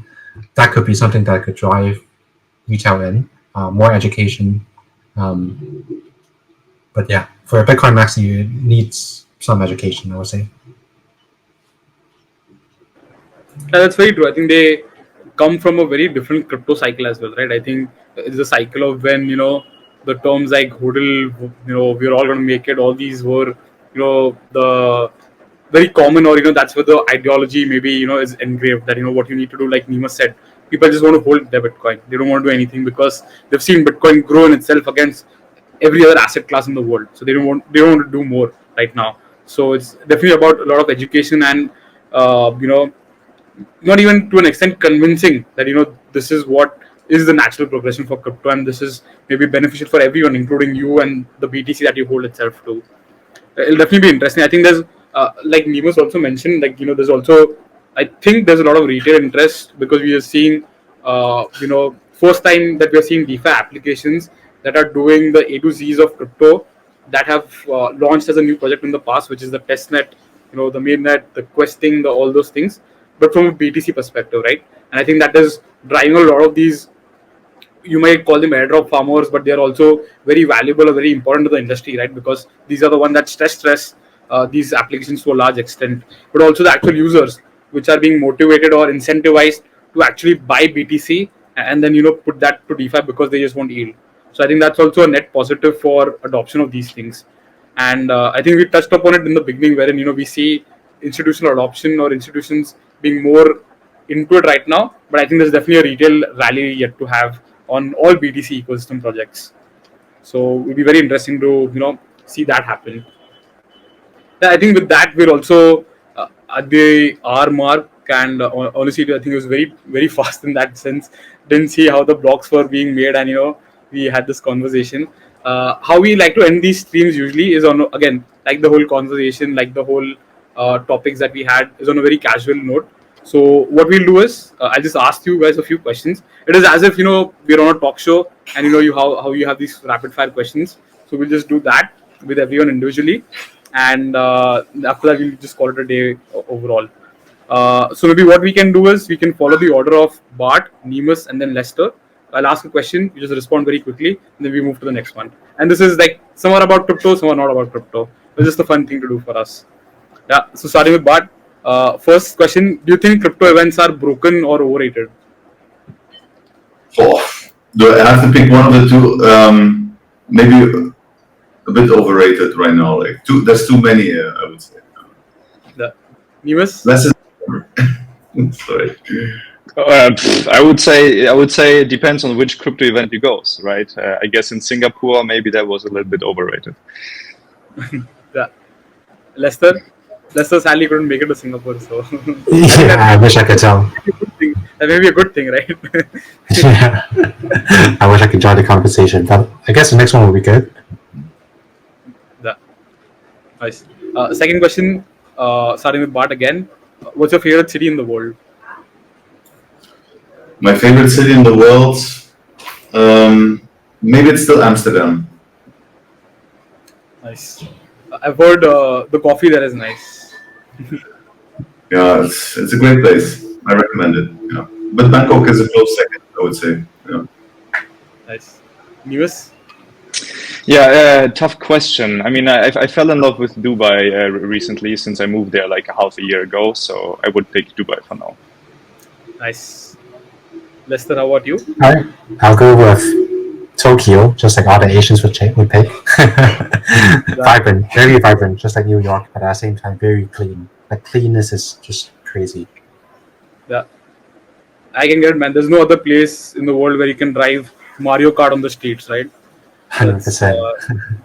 E: that could be something that could drive retail in more education. But yeah, for a Bitcoin maxi, it needs some education, I would say.
A: Yeah, that's very true. I think they come from a very different crypto cycle as well, right? I think it's a cycle of when the terms like hodl, we're all going to make it. All these were the very common, or that's where the ideology maybe is engraved, that what you need to do, like Nima said, people just want to hold their Bitcoin. They don't want to do anything because they've seen Bitcoin grow in itself against every other asset class in the world. So they don't want to do more right now. So it's definitely about a lot of education and not even to an extent convincing that this is what is the natural progression for crypto, and this is maybe beneficial for everyone, including you and the BTC that you hold itself too. It'll definitely be interesting. I think there's like Nemus also mentioned, like there's also, I think there's a lot of retail interest because we are seeing first time that we are seeing DeFi applications that are doing the A to Z's of crypto that have launched as a new project in the past, which is the testnet, the mainnet, the questing, all those things, but from a BTC perspective, right? And I think that is driving a lot of these, you might call them airdrop farmers, but they are also very valuable or very important to the industry, right? Because these are the ones that stress these applications to a large extent, but also the actual users, which are being motivated or incentivized to actually buy BTC and then put that to DeFi because they just want yield. So I think that's also a net positive for adoption of these things. And I think we touched upon it in the beginning, wherein we see institutional adoption or institutions being more into it right now. But I think there's definitely a retail rally yet to have on all BTC ecosystem projects. So it will be very interesting to see that happen. Yeah, I think with that we're also at the hour mark, and honestly, I think it was very very fast in that sense. Didn't see how the blocks were being made, and we had this conversation. How we like to end these streams usually is on, again, like the whole conversation, like the whole topics that we had is on a very casual note. So what we'll do is I'll just ask you guys a few questions. It is as if we're on a talk show, and how you have these rapid fire questions. So we'll just do that with everyone individually, and after that we'll just call it a day overall. So maybe what we can do is we can follow the order of Bart, Nemus, and then Lester. I'll ask a question, you just respond very quickly, and then we move to the next one. And this is like some are about crypto, some are not about crypto. It's just a fun thing to do for us. Yeah. So starting with Bart. First question: do you think crypto events are broken or overrated?
D: Oh, do I have to pick one of the two? Maybe a bit overrated right now. Like there's too many. I would say.
A: The Nemus?
D: Less is sorry.
B: I would say it depends on which crypto event you go, right? I guess in Singapore maybe that was a little bit overrated.
A: Yeah. Lester sadly couldn't make it to Singapore, so
E: Yeah, I wish I could tell.
A: That may be a good thing, right?
E: Yeah. I wish I could join the conversation, but I guess the next one will be good.
A: Yeah. Nice. Second question, starting with Bart again. What's your favorite city in the world?
D: My favorite city in the world, maybe it's still Amsterdam.
A: Nice. I've heard the coffee there is nice.
D: Yeah, it's a great place. I recommend it. Yeah, but Bangkok is a close second, I would say. Yeah.
A: Nice. News?
B: Yeah, tough question. I mean, I fell in love with Dubai recently since I moved there like a half a year ago, so I would pick Dubai for now.
A: Nice. Lester, how about you?
E: I'll go with Tokyo, just like all the Asians would pick. Vibrant, very vibrant, just like New York, but at the same time very clean. Like cleanness is just crazy.
A: Yeah. I can get it, man. There's no other place in the world where you can drive Mario Kart on the streets, right?
E: 100%.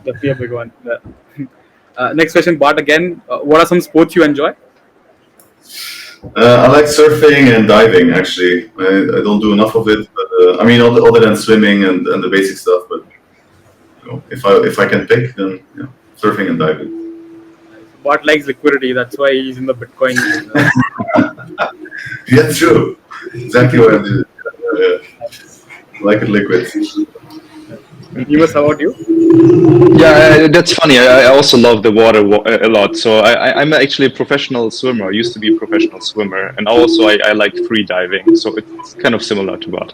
A: Definitely a big one. Yeah. Next question, Bart again. What are some sports you enjoy?
D: I like surfing and diving. Actually, I don't do enough of it, but I mean, other than swimming and the basic stuff. But if I can pick, then surfing and diving.
A: Bart likes liquidity. That's why he's in the Bitcoin.
D: Yeah, true. exactly what I did. Like it liquid.
A: Nimas, how about you?
B: Yeah, that's funny. I also love the water a lot. So I'm actually a professional swimmer. I used to be a professional swimmer, and also I like free diving. So it's kind of similar to Bart.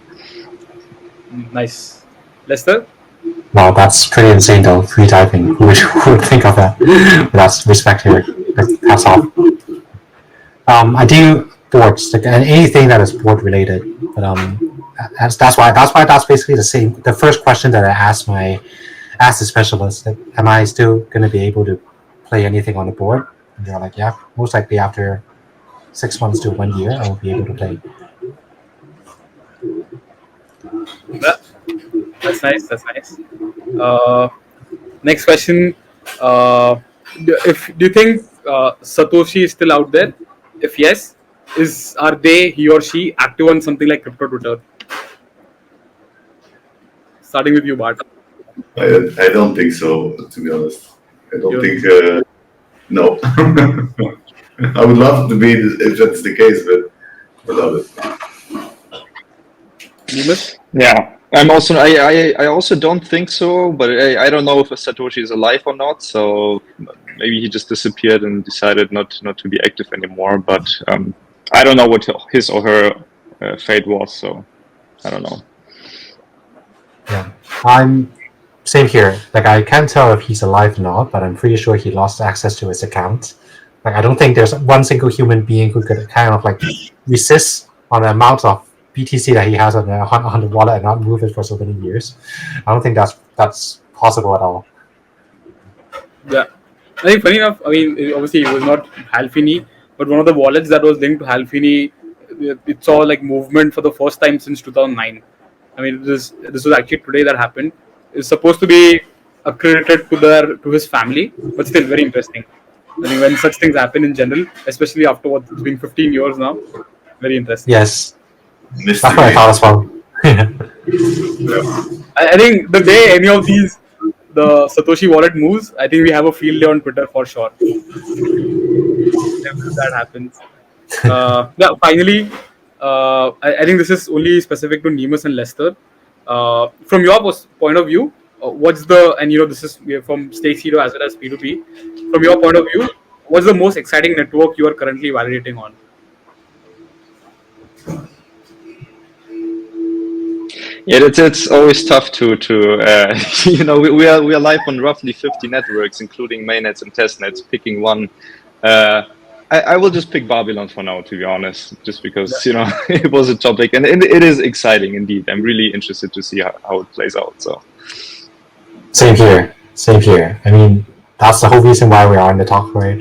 A: Nice. Lester?
E: Wow, that's pretty insane though. Free diving. Who would think of that? That's respect here. Hats off. I do boards, like anything that is board related. But that's basically the same. The first question that I asked the specialist, like, am I still going to be able to play anything on the board? And they're like, yeah, most likely after 6 months to 1 year, I will be able to play.
A: That's nice. That's nice. Next question. Do you think Satoshi is still out there? If yes, are they, he or she, active on something like crypto Twitter? Starting with you, Bart.
D: I don't think so, to be honest. I don't think. No. I would love to be if that's the case, but I love it.
A: Nimas?
B: Yeah, I also don't think so, but I don't know if Satoshi is alive or not. So maybe he just disappeared and decided not to be active anymore. But I don't know what his or her fate was. So I don't know.
E: Yeah, I'm same here. Like, I can't tell if he's alive or not, but I'm pretty sure he lost access to his account. Like, I don't think there's one single human being who could kind of like resist on the amount of BTC that he has on the wallet and not move it for so many years. I don't think that's possible at all.
A: Yeah. I think funny enough, I mean, obviously it was not Halfini, but one of the wallets that was linked to Halfini, it saw like movement for the first time since 2009. I mean, this was actually today that happened. It's supposed to be accredited to his family, but still very interesting. I think when such things happen in general, especially after what it's been 15 years now, very interesting.
E: Yes,
D: Mystery.
E: that's what I thought as well.
A: I think the day any of these the Satoshi wallet moves, I think we have a field day on Twitter for sure. If that happens. Yeah, finally, I think this is only specific to Nimas and Lester. From your point of view, what's this is from StakeCito as well as P2P. From your point of view, what's the most exciting network you are currently validating on?
B: Yeah, it's always tough to we are live on roughly 50 networks, including mainnets and testnets. Picking one, I will just pick Babylon for now, to be honest, just because it was a topic and it is exciting indeed. I'm really interested to see how it plays out. So
E: Same here. I mean, that's the whole reason why we are on the talk, right?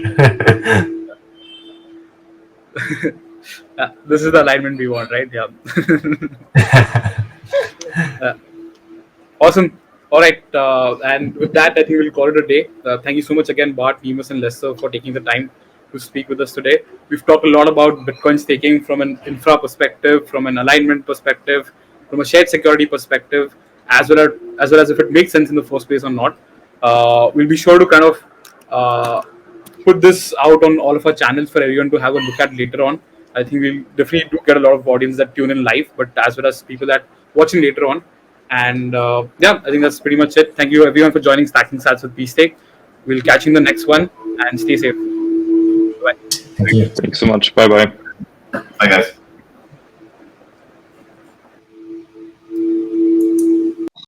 A: This is the alignment we want, right? Yeah. Awesome. All right. And with that, I think we'll call it a day. Thank you so much again, Bart, Nimas, and Lester, for taking the time to speak with us today. We've talked a lot about Bitcoin staking from an infra perspective, from an alignment perspective, from a shared security perspective, as well as if it makes sense in the first place or not. We'll be sure to kind of put this out on all of our channels for everyone to have a look at later on. I think we'll definitely do get a lot of audience that tune in live, but as well as people that watching later on. And yeah, I think that's pretty much it. Thank you everyone for joining Stacking Sats with pSTAKE. We'll catch you in the next one and stay safe. Bye.
E: Thank you.
B: thanks so much. Bye bye.
D: Bye, guys.